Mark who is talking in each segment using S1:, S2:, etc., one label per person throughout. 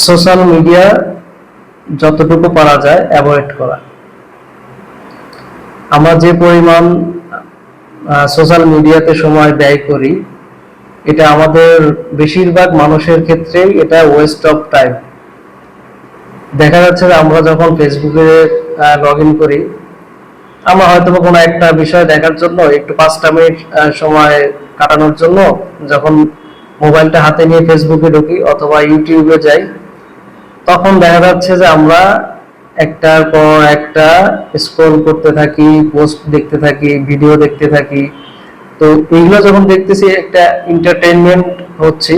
S1: Social media যতটুকু পারা যায় অ্যাভয়েড করা। আমরা যে পরিমাণ সোশ্যাল মিডিয়াতে সময় ব্যয় করি, এটা আমাদের বেশিরভাগ মানুষের ক্ষেত্রেই এটা ওয়েস্ট অফ টাইম। দেখা যাচ্ছে যে আমরা যখন ফেসবুকে লগ ইন করি, আমরা হয়তো কোনো একটা বিষয় দেখার জন্য একটু 5টা মিনিট সময় কাটানোর জন্য যখন মোবাইলটা হাতে নিয়ে ফেসবুকে ঢুকি অথবা ইউটিউবে যাই, তখন দেখা যাচ্ছে যে আমরা একটার পর একটা স্ক্রল করতে থাকি, পোস্ট দেখতে থাকি, ভিডিও দেখতে থাকি। তো এইগুলো যখন দেখতেছি একটা এন্টারটেইনমেন্ট হচ্ছে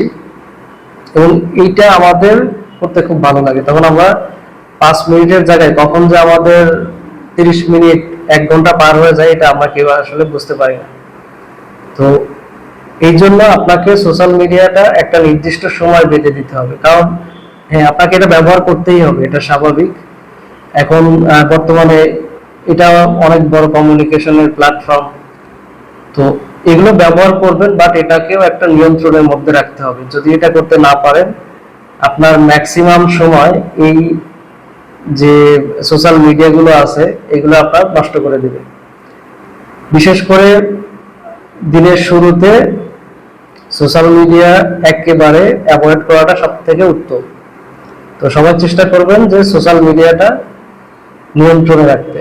S1: এবং এইটা আমাদের করতে খুব ভালো লাগে। তখন আমরা 5 মিনিটের জায়গায় কখন যে আমাদের 30 মিনিট 1 ঘন্টা পার হয়ে যায়, এটা আমরা কেউ আসলে বুঝতে পারি না। তো এই জন্য আপনাকে সোশ্যাল মিডিয়াটা একটা নির্দিষ্ট সময় বেঁধে দিতে হবে, কারণ হ্যাঁ, আপনাকে এটা ব্যবহার করতেই হবে, এটা স্বাভাবিক। এখন বর্তমানে এটা অনেক বড় কমিউনিকেশনের প্ল্যাটফর্ম। তো এগুলো ব্যবহার করবেন, বাট এটাকেও একটা নিয়ন্ত্রণের মধ্যে রাখতে হবে। যদি এটা করতে না পারেন, আপনার ম্যাক্সিমাম সময় এই যে সোশ্যাল মিডিয়াগুলো আছে এগুলো আপনার নষ্ট করে দিবে। বিশেষ করে দিনের শুরুতে সোশ্যাল মিডিয়া একেবারে অ্যাভয়েড করাটা সবথেকে উত্তম। তো সবাই চেষ্টা করবেন যে সোশ্যাল মিডিয়াটা নিয়ন্ত্রণে রাখতে।